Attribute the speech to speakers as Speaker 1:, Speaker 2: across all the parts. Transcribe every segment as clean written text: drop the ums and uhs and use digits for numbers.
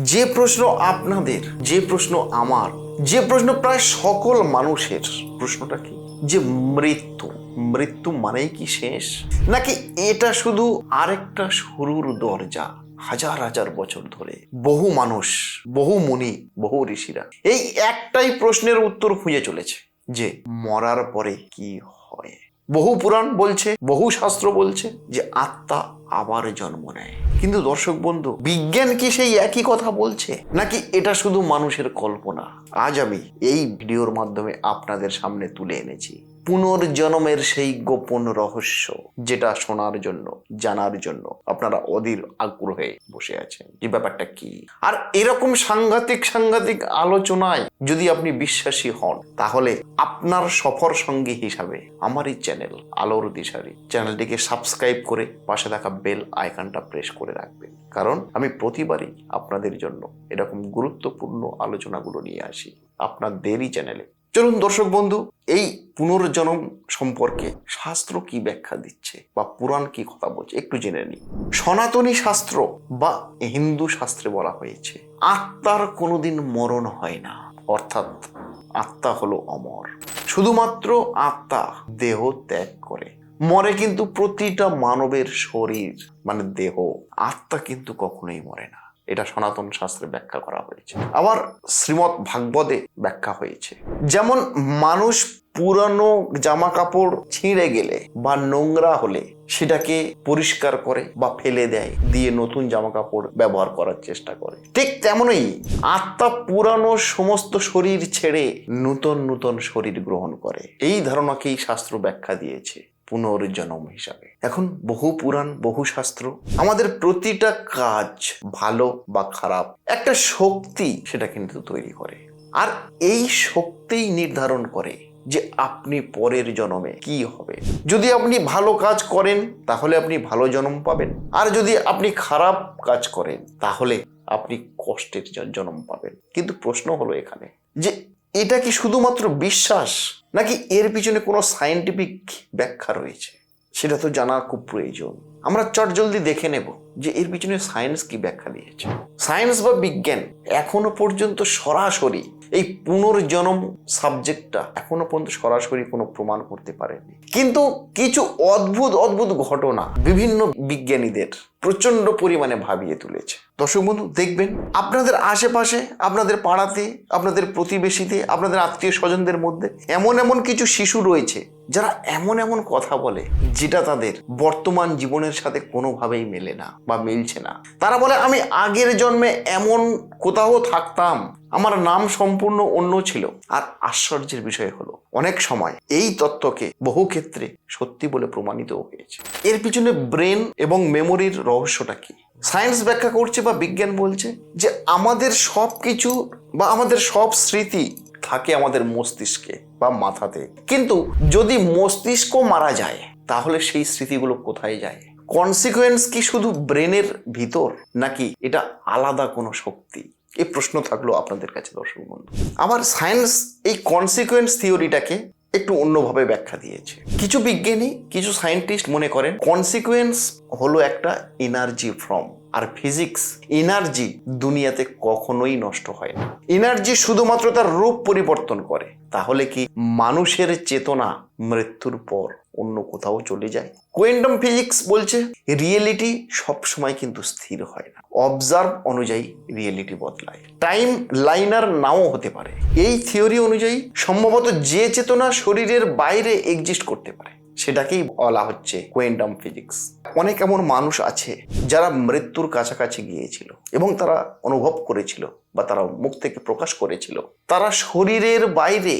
Speaker 1: যে প্রশ্ন আপনাদের, যে প্রশ্ন আমার, যে প্রশ্ন প্রায় সকল মানুষের, প্রশ্নটা কি যে মৃত্যু মৃত্যু মানেই কি শেষ, নাকি এটা শুধু আরেকটা শুরুর দরজা? হাজার হাজার বছর ধরে বহু মানুষ, বহু মুনি, বহু ঋষিরা এই একটাই প্রশ্নের উত্তর খুঁজে চলেছে যে মরার পরে কি হয়। বহু পুরাণ বলছে, বহু শাস্ত্র বলছে যে আত্মা আবার জন্ম নেয়। কিন্তু দর্শক বন্ধু, বিজ্ঞান কি সেই একই কথা বলছে, নাকি এটা শুধু মানুষের কল্পনা? আজ আমি এই ভিডিওর মাধ্যমে আপনাদের সামনে তুলে এনেছি পুনর্জন্মের সেই গোপন রহস্য, যেটা শোনার জন্য, জানার জন্য আপনারা অধীর আগ্রহে বসে আছেন যে ব্যাপারটা কি। আর এরকম সাংঘাতিক সাংঘাতিক আলোচনায় যদি আপনি বিশ্বাসী হন, তাহলে আপনার সফর সঙ্গী হিসাবে আমার এই চ্যানেল আলোর দিশারি চ্যানেলটিকে সাবস্ক্রাইব করে পাশে থাকা বেল আইকনটা প্রেস করে রাখবেন, কারণ আমি প্রতিবারই আপনাদের জন্য এরকম গুরুত্বপূর্ণ আলোচনাগুলো নিয়ে আসি আপনাদেরই চ্যানেলে। চলুন দর্শক বন্ধু, এই পুনর্জন্ম সম্পর্কে শাস্ত্র কি ব্যাখ্যা দিচ্ছে বা পুরাণ কি কথা বলছে একটু জেনে নিই। সনাতনী শাস্ত্র বা হিন্দু শাস্ত্রে বলা হয়েছে আত্মার কোনোদিন মরণ হয় না, অর্থাৎ আত্মা হলো অমর। শুধুমাত্র আত্মা দেহ ত্যাগ করে, মরে কিন্তু প্রতিটা মানবের শরীর মানে দেহ, আত্মা কিন্তু কখনোই মরে না। এটা সনাতন শাস্ত্রে ব্যাখ্যা করা হয়েছে। আবার শ্রীমৎ ভাগবতে ব্যাখ্যা হয়েছে, যেমন মানুষ পুরানো জামা কাপড় ছিঁড়ে গেলে বা নোংরা হলে সেটাকে পরিষ্কার করে বা ফেলে দেয়, দিয়ে নতুন জামা কাপড় ব্যবহার করার চেষ্টা করে, ঠিক তেমনই আত্মা পুরানো সমস্ত শরীর ছেড়ে নূতন নূতন শরীর গ্রহণ করে। এই ধারণাকেই শাস্ত্র ব্যাখ্যা দিয়েছে পুনর্জন্ম হিসাবে। এখন বহু পুরাণ, বহু শাস্ত্র আমাদের প্রতিটা কাজ ভালো বা খারাপ একটা শক্তি সেটা কিন্তু তৈরি করে, আর এই শক্তিই নির্ধারণ করে যে আপনি পরের জন্মে কি হবে। যদি আপনি ভালো কাজ করেন তাহলে আপনি ভালো জন্ম পাবেন, আর যদি আপনি খারাপ কাজ করেন তাহলে আপনি কষ্টের জন্ম পাবেন। কিন্তু প্রশ্ন হলো এখানে যে এটা কি শুধুমাত্র বিশ্বাস, নাকি এর পিছনে কোনো সায়েন্টিফিক ব্যাখ্যা রয়েছে? সেটা তো জানা খুব প্রয়োজন। আমরা চটজলদি দেখে নেব যে এর পিছনে সায়েন্স কি ব্যাখ্যা দিয়েছে। সায়েন্স বা বিজ্ঞান এখনো পর্যন্ত সরাসরি এই পুনর্জন্ম সাবজেক্টটা এখনো পর্যন্ত সরাসরি কোনো প্রমাণ করতে পারেনি, কিন্তু কিছু অদ্ভুত অদ্ভুত ঘটনা বিভিন্ন বিজ্ঞানীদের প্রচন্ড পরিমাণে ভাবিয়ে তুলেছে। দর্শক বন্ধু, দেখবেন আপনাদের আশেপাশে, আপনাদের পাড়াতে, আপনাদের প্রতিবেশীতে, আপনাদের আত্মীয় স্বজনদের মধ্যে এমন এমন কিছু শিশু রয়েছে যারা এমন এমন কথা বলে যেটা তাদের বর্তমান জীবনের সাথে কোনোভাবেই মেলে না বা মিলছে না। তারা বলে আমি আগের জন্মে এমন কোথাও থাকতাম, আমার নাম সম্পূর্ণ অন্য ছিল। আর আশ্চর্যের বিষয় হলো অনেক সময় এই তত্ত্বকে বহু ক্ষেত্রে সত্যি বলে প্রমাণিত হয়েছে। এর পিছনে ব্রেন এবং মেমোরির রহস্যটা কি? সায়েন্স ব্যাখ্যা করছে বা বিজ্ঞান বলছে যে আমাদের সব কিছু বা আমাদের সব স্মৃতি থাকে আমাদের মস্তিষ্কে বা মাথাতে, কিন্তু যদি মস্তিষ্ক মারা যায় তাহলে সেই স্মৃতিগুলো কোথায় যায়? কনসিকুয়েন্স কি শুধু ব্রেনের ভিতর, নাকি এটা আলাদা কোনো শক্তি? এই প্রশ্ন থাকলো আপনাদের কাছে দর্শক বন্ধু। আবার সায়েন্স এই কনসিকুয়েন্স থিওরিটাকে একটু অন্যভাবে ব্যাখ্যা দিয়েছে। কিছু বিজ্ঞানী, কিছু সায়েন্টিস্ট মনে করেন কনসিকুয়েন্স হলো একটা এনার্জি ফর্ম, আর ফিজিক্স এনার্জি দুনিয়াতে কখনোই নষ্ট হয় না, এনার্জি শুধুমাত্র তার রূপ পরিবর্তন করে। তাহলে কি মানুষের চেতনা মৃত্যুর পর অন্য কোথাও চলে যায়? কোয়ান্টাম ফিজিক্স বলছে রিয়েলিটি সবসময় কিন্তু স্থির হয় না, অবজার্ভ অনুযায়ী রিয়েলিটি বদলায়, টাইম লাইনার নাও হতে পারে। এই থিওরি অনুযায়ী সম্ভবত যে চেতনা শরীরের বাইরে এক্সিস্ট করতে পারে সেটাকেই বলা হচ্ছে কোয়ান্টাম ফিজিক্স। অনেক এমন মানুষ আছে যারা মৃত্যুর কাছাকাছি গিয়েছিল এবং তারা অনুভব করেছিল বা তারা মুখ থেকে প্রকাশ করেছিল তারা শরীরের বাইরে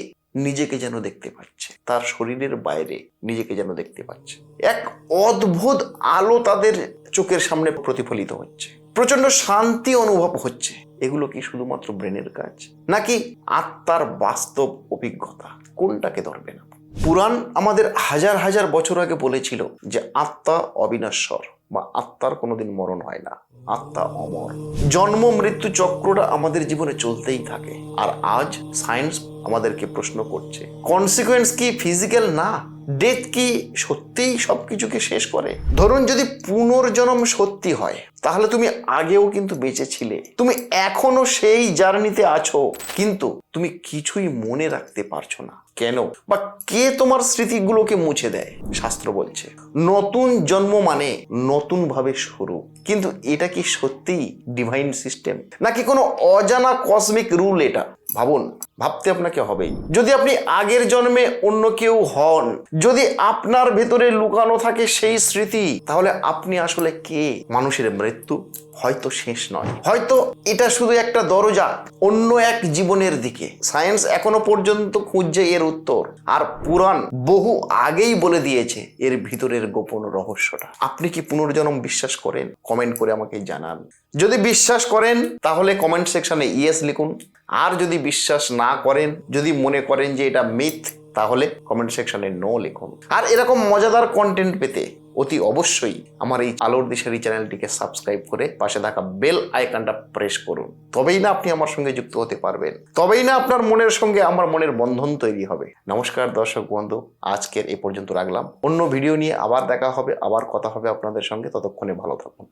Speaker 1: নিজেকে যেন দেখতে পাচ্ছে, তার শরীরের বাইরে নিজেকে যেন দেখতে পাচ্ছে। এক অদ্ভুত আলো তাদের চোখের সামনে প্রতিফলিত হচ্ছে, প্রচন্ড শান্তি অনুভব হচ্ছে। এগুলো কি শুধুমাত্র ব্রেনের কাজ, নাকি আত্মার বাস্তব অভিজ্ঞতা? কোনটাকে ধরবে না? পুরাণ আমাদের হাজার হাজার বছর আগে বলেছিল যে আত্মা অবিনশ্বর বা আত্মার কোনোদিন মরণ হয় না, আত্মা অমর। জন্ম মৃত্যু চক্রটা আমাদের জীবনে চলতেই থাকে। আর আজ সায়েন্স আমাদেরকে প্রশ্ন করছে কনসিকুয়েন্স কি ফিজিক্যাল না, ডেথ কি সত্যিই সবকিছুকে শেষ করে? ধরুন যদি পুনর্জন্ম সত্যি হয়, তাহলে তুমি আগেও কিন্তু বেঁচে ছিলে, তুমি এখনো সেই জার্নিতে আছো, কিন্তু তুমি কিছুই মনে রাখতে পারছো না কেন? বা কে তোমার স্মৃতিগুলোকে মুছে দেয়? শাস্ত্র বলছে নতুন জন্ম মানে নতুন ভাবে শুরু। কিন্তু এটা কি সত্যি ডিভাইন সিস্টেম, নাকি কোনো অজানা কসমিক রুল? এটা ভাবুন, ভাবতে আপনাকে হবেই। যদি আপনি আগের জন্মে অন্য কেউ হন, যদি আপনার ভেতরে লুকানো থাকে সেই স্মৃতি, তাহলে আপনি আসলে কে? মানুষের মৃত্যু হয়তো শেষ নয়, হয়তো এটা শুধু একটা দরজা অন্য এক জীবনের দিকে। সায়েন্স এখনো পর্যন্ত খুঁজছে এর উত্তর, আর পুরাণ বহু আগেই বলে দিয়েছে এর ভিতরের গোপন রহস্যটা। আপনি কি পুনর্জন্ম বিশ্বাস করেন? কমেন্ট করে আমাকে জানান। যদি বিশ্বাস করেন তাহলে কমেন্ট সেকশনে ইয়েস লিখুন, আর যদি বিশ্বাস না করেন, যদি মনে করেন যে এটা মিথ, তাহলে কমেন্ট সেকশনে নো লিখুন। আর এরকম মজাদার কন্টেন্ট পেতে অতি অবশ্যই আমার এই আলোর দিশারি চ্যানেলটিকে সাবস্ক্রাইব করে পাশে থাকা বেল আইকনটা প্রেস করুন। তবেই না আপনি আমার সঙ্গে যুক্ত হতে পারবেন, তবেই না আপনার মনের সঙ্গে আমার মনের বন্ধন তৈরি হবে। নমস্কার দর্শক বন্ধু, আজকের এ পর্যন্ত রাখলাম। অন্য ভিডিও নিয়ে আবার দেখা হবে, আবার কথা হবে আপনাদের সঙ্গে। ততক্ষণে ভালো থাকুন।